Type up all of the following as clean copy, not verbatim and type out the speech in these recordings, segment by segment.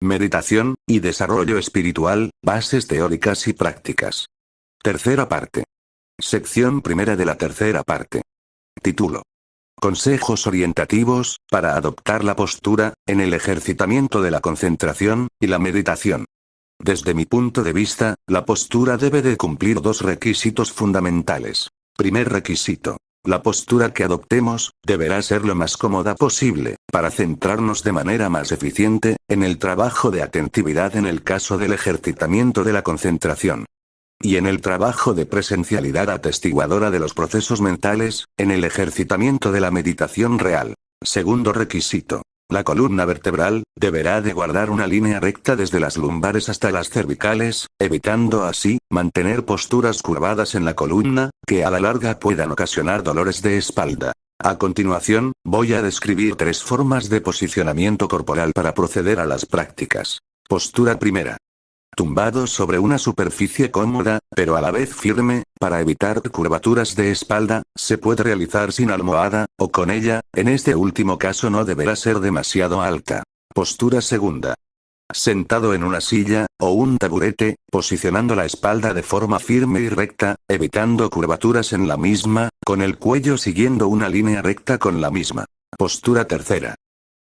Meditación y desarrollo espiritual, bases teóricas y prácticas. Tercera parte. Sección primera de la tercera parte. Título. Consejos orientativos, para adoptar la postura, en el ejercitamiento de la concentración, y la meditación. Desde mi punto de vista, la postura debe de cumplir dos requisitos fundamentales. Primer requisito. La postura que adoptemos, deberá ser lo más cómoda posible, para centrarnos de manera más eficiente, en el trabajo de atentividad en el caso del ejercitamiento de la concentración. Y en el trabajo de presencialidad atestiguadora de los procesos mentales, en el ejercitamiento de la meditación real. Segundo requisito. La columna vertebral, deberá de guardar una línea recta desde las lumbares hasta las cervicales, evitando así, mantener posturas curvadas en la columna, que a la larga puedan ocasionar dolores de espalda. A continuación, voy a describir 3 formas de posicionamiento corporal para proceder a las prácticas. Postura primera. Tumbado sobre una superficie cómoda, pero a la vez firme, para evitar curvaturas de espalda, se puede realizar sin almohada, o con ella, en este último caso no deberá ser demasiado alta. Postura segunda. Sentado en una silla, o un taburete, posicionando la espalda de forma firme y recta, evitando curvaturas en la misma, con el cuello siguiendo una línea recta con la misma. Postura tercera.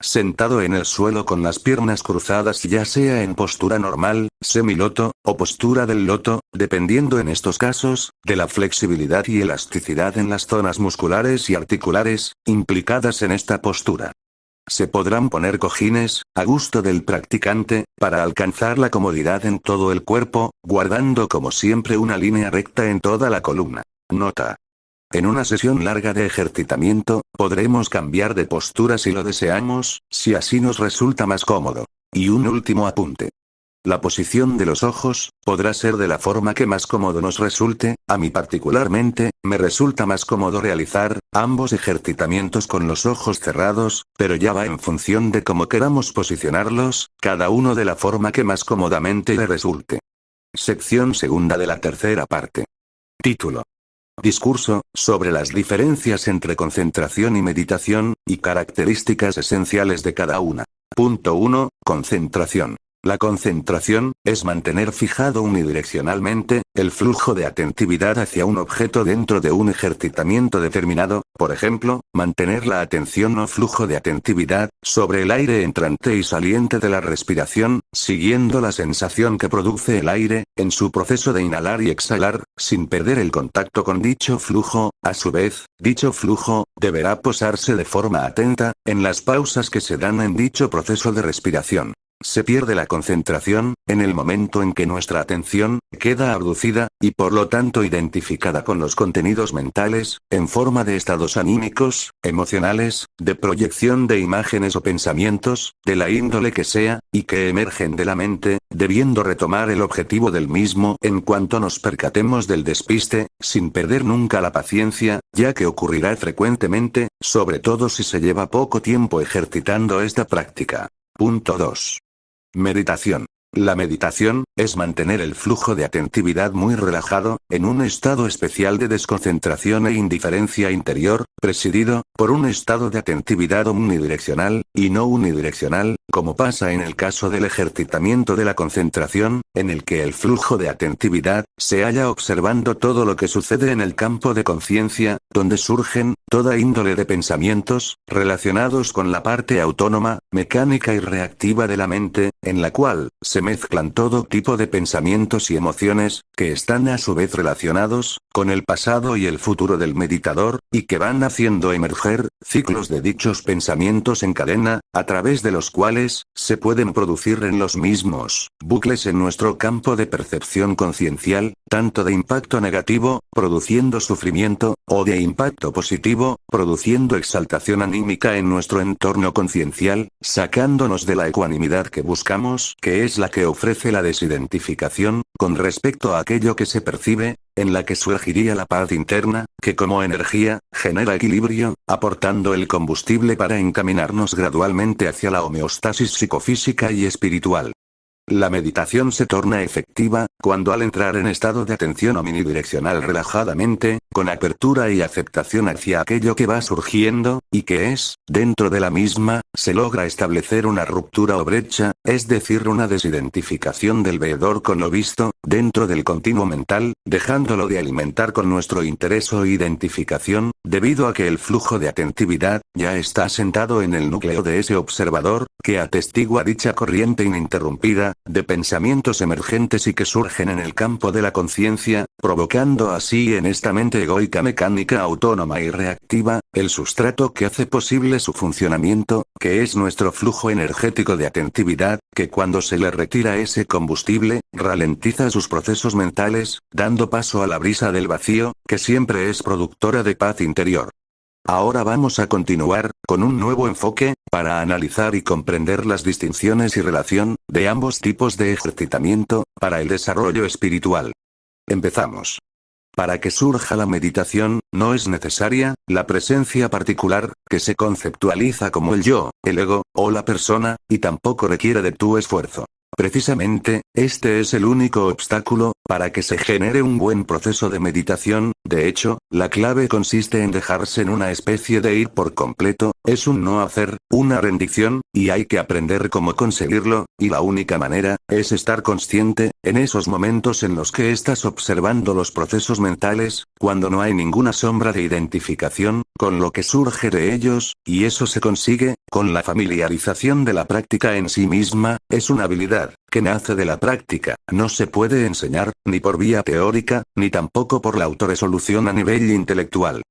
Sentado en el suelo con las piernas cruzadas, ya sea en postura normal, semiloto, o postura del loto, dependiendo en estos casos, de la flexibilidad y elasticidad en las zonas musculares y articulares, implicadas en esta postura. Se podrán poner cojines, a gusto del practicante, para alcanzar la comodidad en todo el cuerpo, guardando como siempre una línea recta en toda la columna. Nota. En una sesión larga de ejercitamiento, podremos cambiar de postura si lo deseamos, si así nos resulta más cómodo. Y un último apunte. La posición de los ojos, podrá ser de la forma que más cómodo nos resulte. A mí particularmente, me resulta más cómodo realizar ambos ejercitamientos con los ojos cerrados, pero ya va en función de cómo queramos posicionarlos, cada uno de la forma que más cómodamente le resulte. Sección segunda de la tercera parte. Título. Discurso, sobre las diferencias entre concentración y meditación, y características esenciales de cada una. Punto 1. Concentración. La concentración, es mantener fijado unidireccionalmente, el flujo de atentividad hacia un objeto dentro de un ejercitamiento determinado, por ejemplo, mantener la atención o flujo de atentividad, sobre el aire entrante y saliente de la respiración, siguiendo la sensación que produce el aire, en su proceso de inhalar y exhalar, sin perder el contacto con dicho flujo. A su vez, dicho flujo, deberá posarse de forma atenta, en las pausas que se dan en dicho proceso de respiración. Se pierde la concentración, en el momento en que nuestra atención, queda abducida, y por lo tanto identificada con los contenidos mentales, en forma de estados anímicos, emocionales, de proyección de imágenes o pensamientos, de la índole que sea, y que emergen de la mente, debiendo retomar el objetivo del mismo en cuanto nos percatemos del despiste, sin perder nunca la paciencia, ya que ocurrirá frecuentemente, sobre todo si se lleva poco tiempo ejercitando esta práctica. Punto 2. Meditación. La meditación, es mantener el flujo de atentividad muy relajado, en un estado especial de desconcentración e indiferencia interior, presidido, por un estado de atentividad omnidireccional, y no unidireccional, como pasa en el caso del ejercitamiento de la concentración, en el que el flujo de atentividad, se halla observando todo lo que sucede en el campo de conciencia, donde surgen, toda índole de pensamientos, relacionados con la parte autónoma, mecánica y reactiva de la mente, en la cual, se mezclan todo tipo de pensamientos y emociones, que están a su vez relacionados, con el pasado y el futuro del meditador, y que van haciendo emerger, ciclos de dichos pensamientos en cadena, a través de los cuales, se pueden producir en los mismos, bucles en nuestro campo de percepción conciencial, tanto de impacto negativo, produciendo sufrimiento, o de impacto positivo, produciendo exaltación anímica en nuestro entorno conciencial, sacándonos de la ecuanimidad que buscamos, que es la que ofrece la desidentificación, con respecto a aquello que se percibe, en la que surgiría la paz interna, que como energía, genera equilibrio, aportando el combustible para encaminarnos gradualmente hacia la homeostasis psicofísica y espiritual. La meditación se torna efectiva, cuando al entrar en estado de atención omnidireccional relajadamente, con apertura y aceptación hacia aquello que va surgiendo, y que es, dentro de la misma, se logra establecer una ruptura o brecha, es decir una desidentificación del veedor con lo visto, dentro del continuo mental, dejándolo de alimentar con nuestro interés o identificación, debido a que el flujo de atentividad, ya está asentado en el núcleo de ese observador, que atestigua dicha corriente ininterrumpida, de pensamientos emergentes y que surgen en el campo de la conciencia, provocando así en esta mente egoica mecánica autónoma y reactiva, el sustrato que hace posible su funcionamiento, que es nuestro flujo energético de atentividad, que cuando se le retira ese combustible, ralentiza sus procesos mentales, dando paso a la brisa del vacío, que siempre es productora de paz interior. Ahora vamos a continuar, con un nuevo enfoque, para analizar y comprender las distinciones y relación, de ambos tipos de ejercitamiento, para el desarrollo espiritual. Empezamos. Para que surja la meditación, no es necesaria, la presencia particular, que se conceptualiza como el yo, el ego, o la persona, y tampoco requiere de tu esfuerzo. Precisamente, este es el único obstáculo, para que se genere un buen proceso de meditación. De hecho, la clave consiste en dejarse en una especie de ir por completo, es un no hacer, una rendición, y hay que aprender cómo conseguirlo, y la única manera, es estar consciente, en esos momentos en los que estás observando los procesos mentales, cuando no hay ninguna sombra de identificación, con lo que surge de ellos, y eso se consigue, con la familiarización de la práctica en sí misma, es una habilidad, que nace de la práctica, no se puede enseñar, ni por vía teórica, ni tampoco por la autorresolución a nivel intelectual.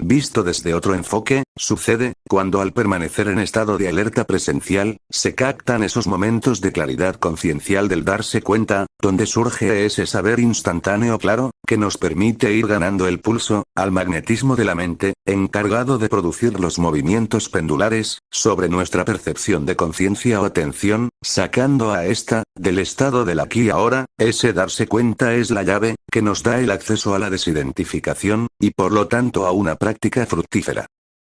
Visto desde otro enfoque, sucede, cuando al permanecer en estado de alerta presencial, se captan esos momentos de claridad conciencial del darse cuenta, donde surge ese saber instantáneo claro, que nos permite ir ganando el pulso, al magnetismo de la mente, encargado de producir los movimientos pendulares, sobre nuestra percepción de conciencia o atención, sacando a esta, del estado del aquí y ahora. Ese darse cuenta es la llave, que nos da el acceso a la desidentificación, y por lo tanto a una práctica fructífera.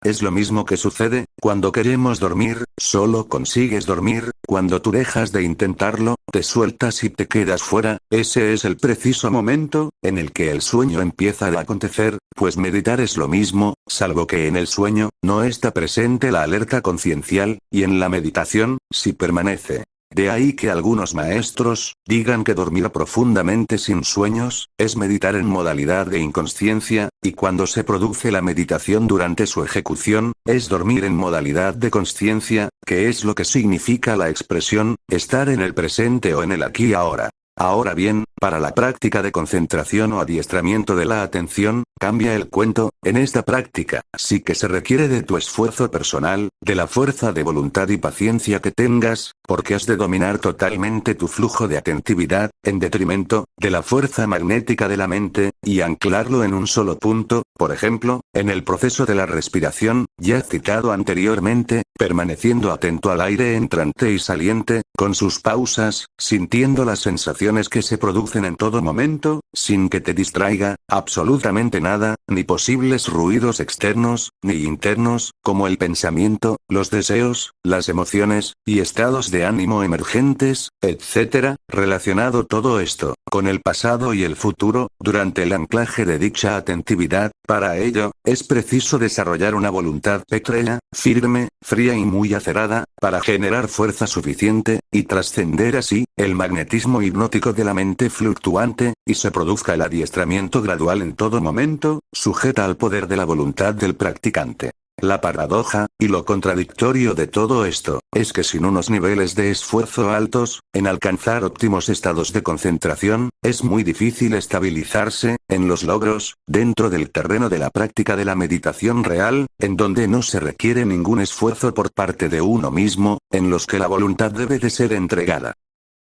Es lo mismo que sucede, cuando queremos dormir, solo consigues dormir, cuando tú dejas de intentarlo, te sueltas y te quedas fuera, ese es el preciso momento, en el que el sueño empieza a acontecer, pues meditar es lo mismo, salvo que en el sueño, no está presente la alerta conciencial, y en la meditación, sí permanece. De ahí que algunos maestros digan que dormir profundamente sin sueños es meditar en modalidad de inconsciencia, y cuando se produce la meditación durante su ejecución, es dormir en modalidad de consciencia, que es lo que significa la expresión, estar en el presente o en el aquí y ahora. Ahora bien, para la práctica de concentración o adiestramiento de la atención, cambia el cuento. En esta práctica, sí que se requiere de tu esfuerzo personal, de la fuerza de voluntad y paciencia que tengas, porque has de dominar totalmente tu flujo de atentividad, en detrimento de la fuerza magnética de la mente, y anclarlo en un solo punto, por ejemplo, en el proceso de la respiración, ya citado anteriormente, permaneciendo atento al aire entrante y saliente, con sus pausas, sintiendo las sensaciones que se producen en todo momento, sin que te distraiga, absolutamente nada, ni posibles ruidos externos, ni internos, como el pensamiento, los deseos, las emociones, y estados de ánimo emergentes, etc., relacionado todo esto, con el pasado y el futuro, durante el anclaje de dicha atentividad. Para ello, es preciso desarrollar una voluntad pétrea, firme, fría y muy acerada, para generar fuerza suficiente, y trascender así, el magnetismo hipnótico de la mente fluctuante, y se produzca el adiestramiento gradual en todo momento, sujeta al poder de la voluntad del practicante. La paradoja, y lo contradictorio de todo esto, es que sin unos niveles de esfuerzo altos, en alcanzar óptimos estados de concentración, es muy difícil estabilizarse, en los logros, dentro del terreno de la práctica de la meditación real, en donde no se requiere ningún esfuerzo por parte de uno mismo, en los que la voluntad debe de ser entregada.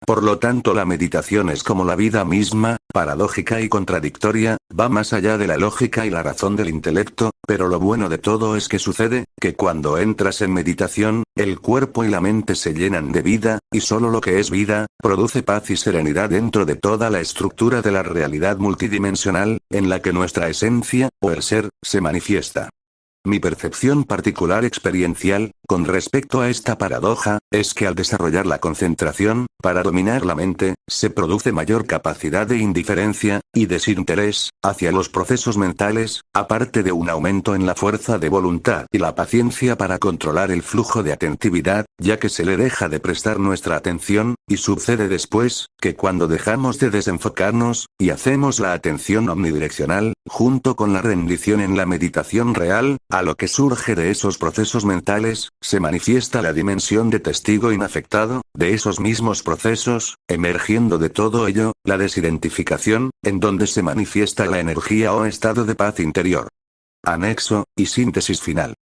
Por lo tanto, la meditación es como la vida misma, paradójica y contradictoria, va más allá de la lógica y la razón del intelecto, pero lo bueno de todo es que sucede, que cuando entras en meditación, el cuerpo y la mente se llenan de vida, y solo lo que es vida, produce paz y serenidad dentro de toda la estructura de la realidad multidimensional, en la que nuestra esencia, o el ser, se manifiesta. Mi percepción particular experiencial, con respecto a esta paradoja, es que al desarrollar la concentración, para dominar la mente, se produce mayor capacidad de indiferencia y desinterés hacia los procesos mentales, aparte de un aumento en la fuerza de voluntad y la paciencia para controlar el flujo de atentividad, ya que se le deja de prestar nuestra atención, y sucede después, que cuando dejamos de desenfocarnos, y hacemos la atención omnidireccional, junto con la rendición en la meditación real, a lo que surge de esos procesos mentales, se manifiesta la dimensión de testigo inafectado, de esos mismos procesos, emergiendo de todo ello, la desidentificación, en donde se manifiesta la energía o estado de paz interior. Anexo, y síntesis final.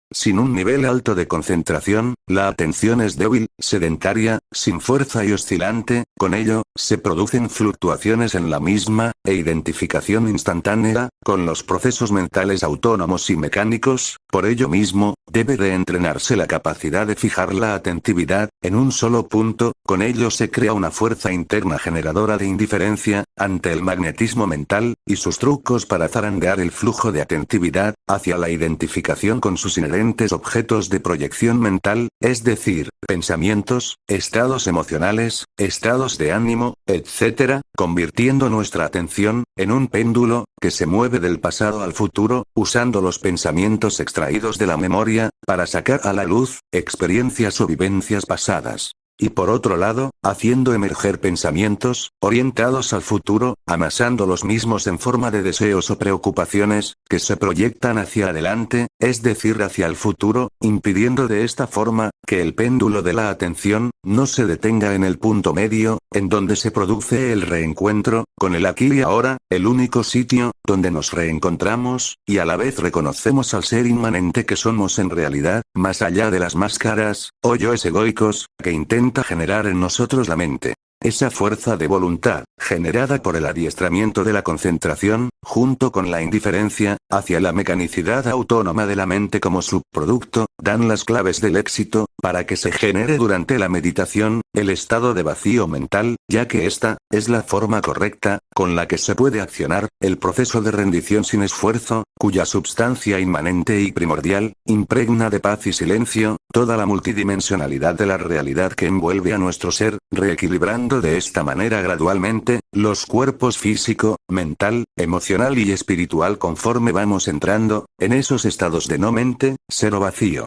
Sin un nivel alto de concentración, la atención es débil, sedentaria, sin fuerza y oscilante, con ello, se producen fluctuaciones en la misma, e identificación instantánea, con los procesos mentales autónomos y mecánicos, por ello mismo, debe de entrenarse la capacidad de fijar la atentividad, en un solo punto, con ello se crea una fuerza interna generadora de indiferencia, ante el magnetismo mental, y sus trucos para zarandear el flujo de atentividad, hacia la identificación con sus inherentes objetos de proyección mental, es decir, pensamientos, estados emocionales, estados de ánimo, etc., convirtiendo nuestra atención, en un péndulo, que se mueve del pasado al futuro, usando los pensamientos extraídos de la memoria, para sacar a la luz, experiencias o vivencias pasadas. Y por otro lado, haciendo emerger pensamientos, orientados al futuro, amasando los mismos en forma de deseos o preocupaciones, que se proyectan hacia adelante, es decir hacia el futuro, impidiendo de esta forma, que el péndulo de la atención, no se detenga en el punto medio, en donde se produce el reencuentro, con el aquí y ahora, el único sitio, donde nos reencontramos, y a la vez reconocemos al ser inmanente que somos en realidad, más allá de las máscaras, o yoes egoicos, que intenta generar en nosotros la mente. Esa fuerza de voluntad, generada por el adiestramiento de la concentración, junto con la indiferencia, hacia la mecanicidad autónoma de la mente como subproducto, dan las claves del éxito, para que se genere durante la meditación, el estado de vacío mental, ya que esta, es la forma correcta, con la que se puede accionar, el proceso de rendición sin esfuerzo, cuya substancia inmanente y primordial, impregna de paz y silencio, toda la multidimensionalidad de la realidad que envuelve a nuestro ser, reequilibrando de esta manera gradualmente, los cuerpos físico, mental, emocional y espiritual conforme vamos entrando, en esos estados de no mente, ser o vacío.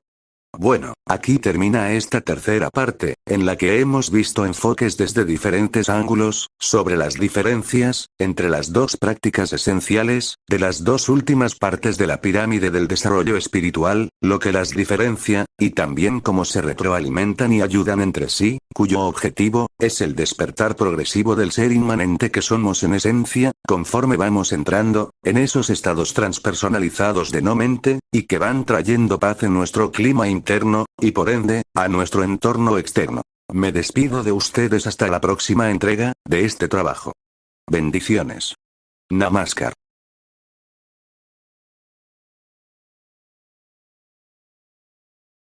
Bueno, aquí termina esta tercera parte, en la que hemos visto enfoques desde diferentes ángulos, sobre las diferencias, entre las dos prácticas esenciales, de las dos últimas partes de la pirámide del desarrollo espiritual, lo que las diferencia, y también cómo se retroalimentan y ayudan entre sí, cuyo objetivo, es el despertar progresivo del ser inmanente que somos en esencia, conforme vamos entrando, en esos estados transpersonalizados de no mente, y que van trayendo paz en nuestro clima interno, y por ende, a nuestro entorno externo. Me despido de ustedes hasta la próxima entrega, de este trabajo. Bendiciones. Namaskar.